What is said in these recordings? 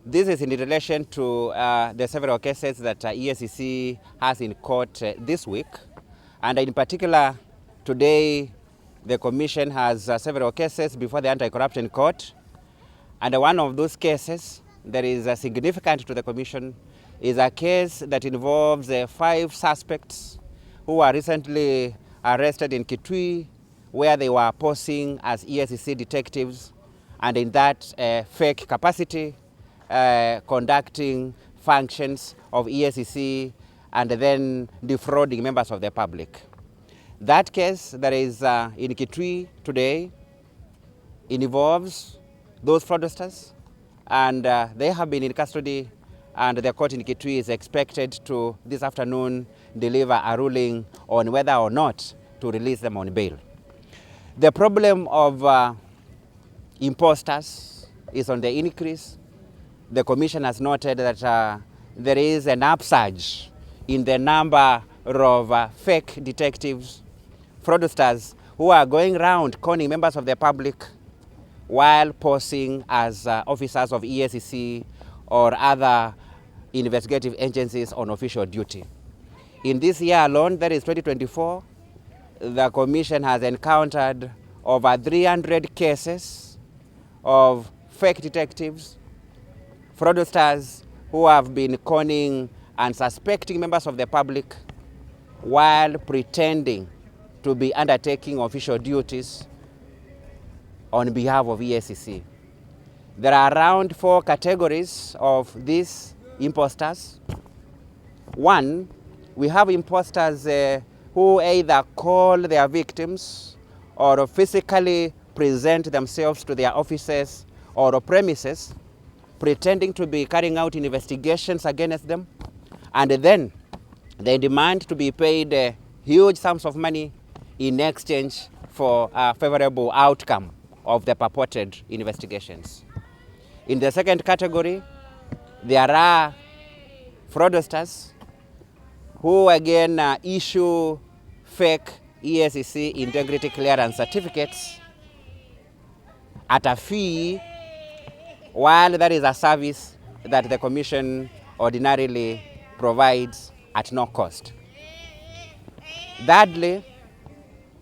This is in relation to the several cases that EACC has in court this week. And in particular, today, the Commission has several cases before the Anti-Corruption Court. And one of those cases that is significant to the Commission is a case that involves 5 suspects who were recently arrested in Kitui, where they were posing as EACC detectives, and in that fake capacity, conducting functions of EACC and then defrauding members of the public. That case that is in Kitui today involves those fraudsters, and they have been in custody, and the court in Kitui is expected to this afternoon deliver a ruling on whether or not to release them on bail. The problem of imposters is on the increase. The Commission has noted that there is an upsurge in the number of fake detectives, fraudsters, who are going around conning members of the public while posing as officers of EACC or other investigative agencies on official duty. In this year alone, that is 2024, the Commission has encountered over 300 cases of fake detectives, fraudsters who have been conning and suspecting members of the public while pretending to be undertaking official duties on behalf of EACC. There are around 4 categories of these imposters. One, we have imposters who either call their victims or physically present themselves to their offices or premises, pretending to be carrying out investigations against them, and then they demand to be paid huge sums of money in exchange for a favorable outcome of the purported investigations. In the second category, there are fraudsters who again issue fake EACC integrity clearance certificates at a fee, while that is a service that the Commission ordinarily provides at no cost. Thirdly,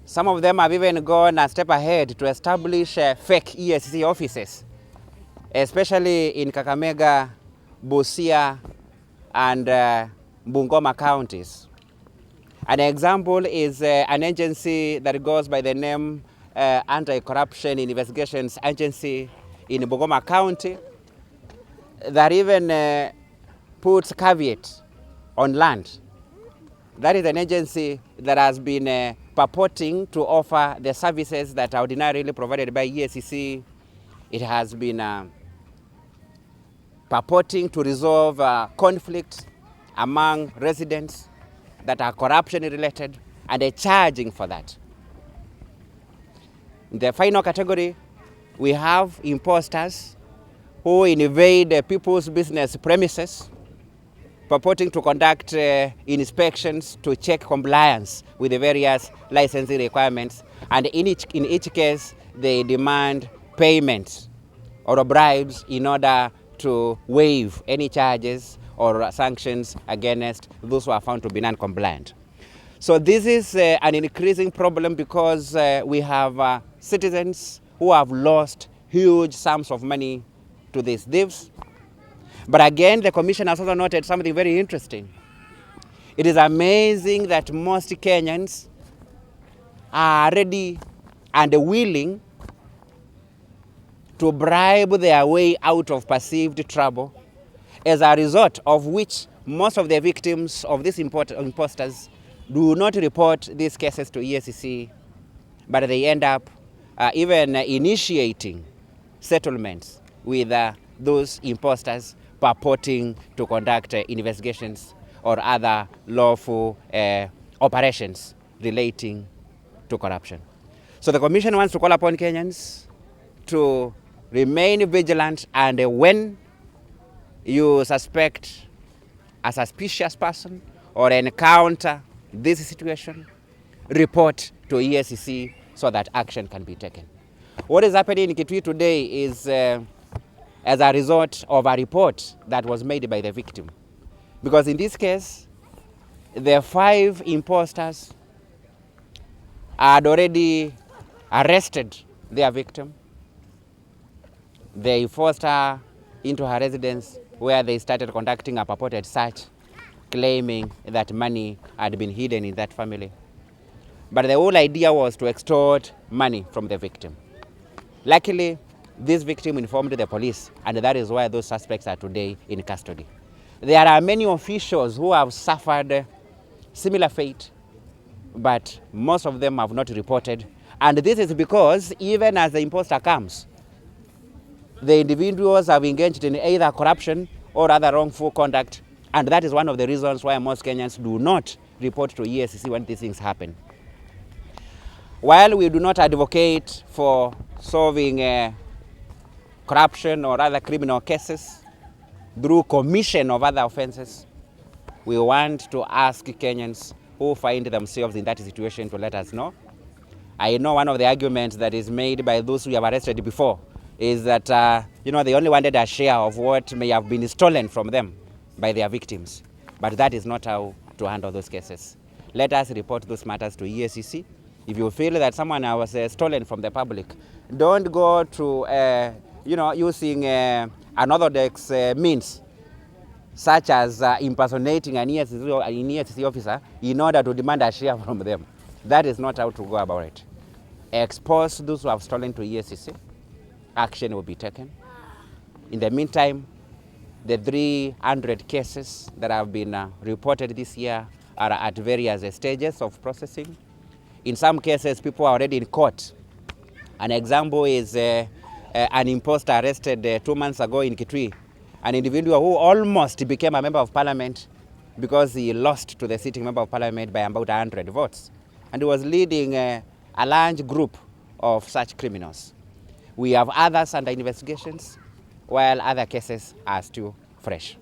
some of them have even gone a step ahead to establish fake EACC offices, especially in Kakamega, Busia, and Bungoma counties. An example is an agency that goes by the name Anti-Corruption Investigations Agency in Bungoma County that even puts caveat on land. That is an agency that has been purporting to offer the services that are ordinarily provided by EACC. It has been purporting to resolve conflicts among residents that are corruption related, and they're charging for that. In the final category, we have imposters who invade people's business premises, purporting to conduct inspections to check compliance with the various licensing requirements, and in each case they demand payment or bribes in order to waive any charges or sanctions against those who are found to be non-compliant. So this is an increasing problem because we have citizens who have lost huge sums of money to these thieves. But again, the Commission has also noted something very interesting. It is amazing that most Kenyans are ready and willing to bribe their way out of perceived trouble, as a result of which most of the victims of these imposters do not report these cases to EACC, but they end up even initiating settlements with those imposters purporting to conduct investigations or other lawful operations relating to corruption. So the Commission wants to call upon Kenyans to remain vigilant, and when you suspect a suspicious person or encounter this situation, report to EACC so that action can be taken. What is happening in Kitui today is as a result of a report that was made by the victim. Because in this case, the 5 imposters had already arrested their victim. They forced her into her residence where they started conducting a purported search, claiming that money had been hidden in that family. But the whole idea was to extort money from the victim. Luckily, this victim informed the police, and that is why those suspects are today in custody. There are many officials who have suffered similar fate, but most of them have not reported. And this is because even as the imposter comes, the individuals have engaged in either corruption or other wrongful conduct. And that is one of the reasons why most Kenyans do not report to EACC when these things happen. While we do not advocate for solving corruption or other criminal cases through commission of other offenses, we want to ask Kenyans who find themselves in that situation to let us know. I know one of the arguments that is made by those who have arrested before is that they only wanted a share of what may have been stolen from them by their victims. But that is not how to handle those cases. Let us report those matters to EACC. If you feel that someone was stolen from the public, don't go to using unorthodox means, such as impersonating an EACC officer in order to demand a share from them. That is not how to go about it. Expose those who have stolen to EACC. Action will be taken. In the meantime, the 300 cases that have been reported this year are at various stages of processing. In some cases, people are already in court. An example is an imposter arrested 2 months ago in Kitui, an individual who almost became a member of parliament because he lost to the sitting member of parliament by about 100 votes. And he was leading a large group of such criminals. We have others under investigations, while other cases are still fresh.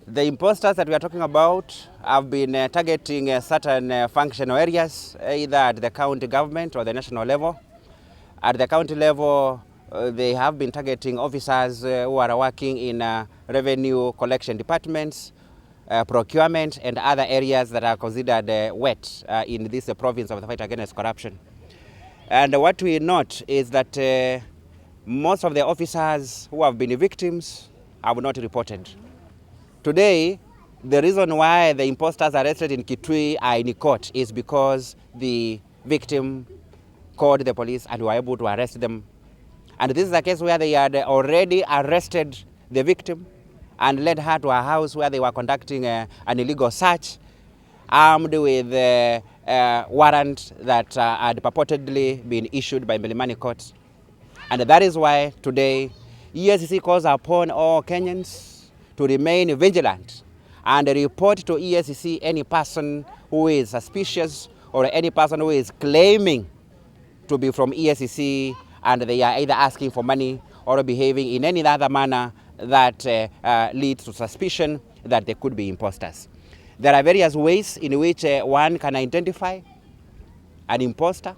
The imposters that we are talking about have been targeting certain functional areas, either at the county government or the national level. At the county level, they have been targeting officers who are working in revenue collection departments, procurement, and other areas that are considered wet in this province of the fight against corruption. And what we note is that most of the officers who have been victims have not reported. Today, the reason why the imposters arrested in Kitui are in court is because the victim called the police and were able to arrest them. And this is a case where they had already arrested the victim and led her to a house where they were conducting an illegal search, armed with a warrant that had purportedly been issued by Milimani Court. And that is why today EACC calls upon all Kenyans to remain vigilant and report to EACC any person who is suspicious or any person who is claiming to be from EACC and they are either asking for money or behaving in any other manner that leads to suspicion that they could be imposters. There are various ways in which one can identify an imposter.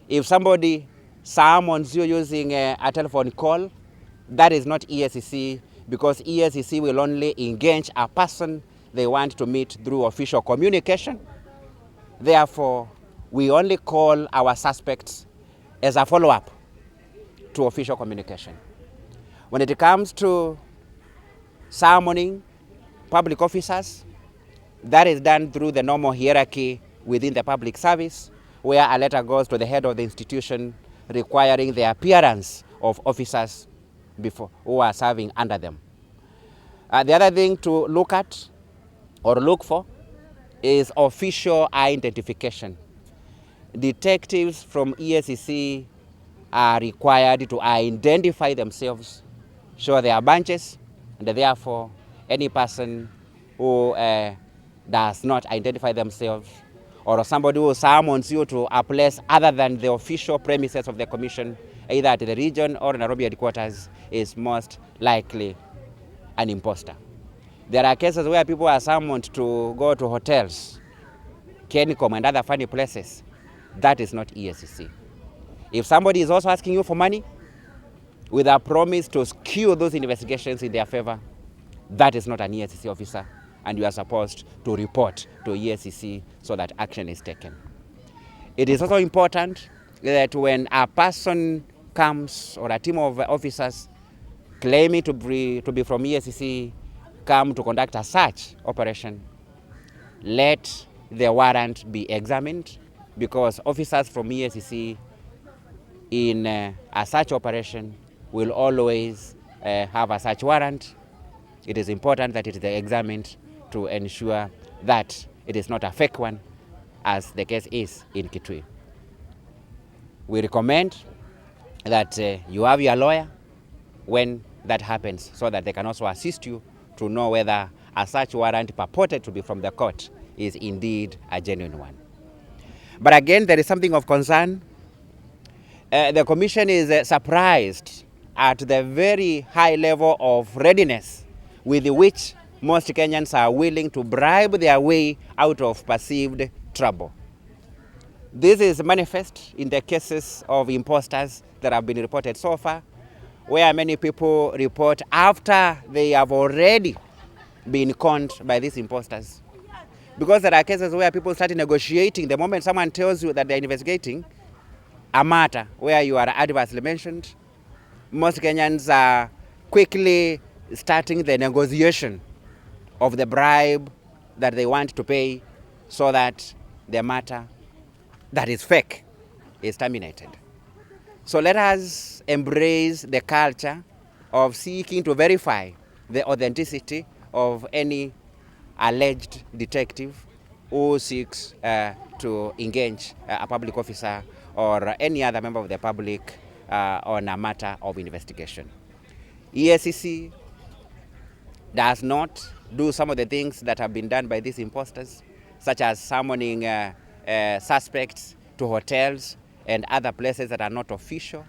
If somebody summons you using a telephone call, that is not EACC, because EACC will only engage a person they want to meet through official communication. Therefore, we only call our suspects as a follow-up to official communication. When it comes to summoning public officers, that is done through the normal hierarchy within the public service, where a letter goes to the head of the institution requiring the appearance of officers who are serving under them. The other thing to look at or look for is official identification. Detectives from EACC are required to identify themselves, show their badges, and therefore any person who does not identify themselves or somebody who summons you to a place other than the official premises of the commission, either at the region or Nairobi headquarters, is most likely an imposter. There are cases where people are summoned to go to hotels, Kenicom and other funny places. That is not EACC. If somebody is also asking you for money, with a promise to skew those investigations in their favor, that is not an EACC officer, and you are supposed to report to EACC so that action is taken. It is also important that when a person comes or a team of officers claiming to be from EACC come to conduct a search operation, let the warrant be examined, because officers from EACC in a search operation will always have a search warrant. It is important that it is examined to ensure that it is not a fake one, as the case is in Kitui. We recommend that you have your lawyer when that happens, so that they can also assist you to know whether a search warrant purported to be from the court is indeed a genuine one. But again, there is something of concern. The Commission is surprised at the very high level of readiness with which most Kenyans are willing to bribe their way out of perceived trouble. This is manifest in the cases of imposters that have been reported so far, where many people report after they have already been conned by these imposters. Because there are cases where people start negotiating the moment someone tells you that they're investigating a matter where you are adversely mentioned. Most Kenyans are quickly starting the negotiation of the bribe that they want to pay so that the matter that is fake is terminated. So let us embrace the culture of seeking to verify the authenticity of any alleged detective who seeks to engage a public officer or any other member of the public on a matter of investigation. EACC does not do some of the things that have been done by these imposters, such as summoning suspects to hotels and other places that are not official.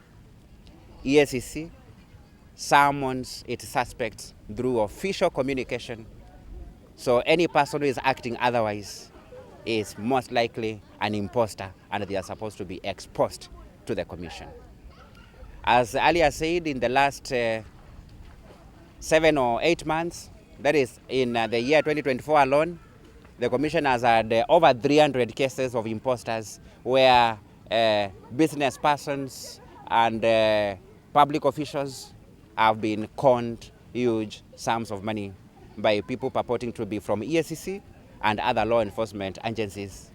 EACC summons its suspects through official communication. So any person who is acting otherwise is most likely an imposter, and they are supposed to be exposed to the Commission. As earlier said, in the last 7 or 8 months, that is in the year 2024 alone, the Commission has had over 300 cases of imposters where business persons and public officials have been conned huge sums of money by people purporting to be from EACC and other law enforcement agencies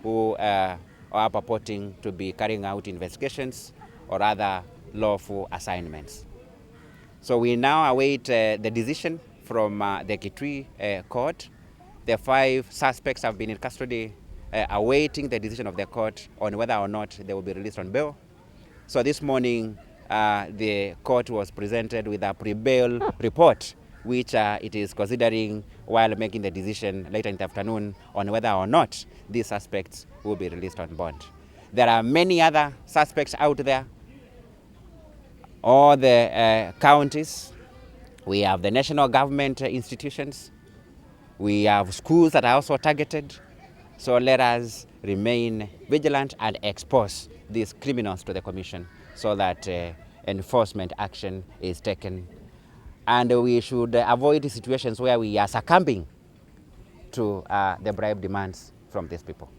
who are purporting to be carrying out investigations or other lawful assignments. So we now await the decision from the Kitui court. The 5 suspects have been in custody awaiting the decision of the court on whether or not they will be released on bail. So this morning, the court was presented with a pre-bail report, which it is considering while making the decision later in the afternoon on whether or not these suspects will be released on bond. There are many other suspects out there. All the counties, we have the national government institutions, we have schools that are also targeted. So let us remain vigilant and expose these criminals to the Commission so that enforcement action is taken. And we should avoid situations where we are succumbing to the bribe demands from these people.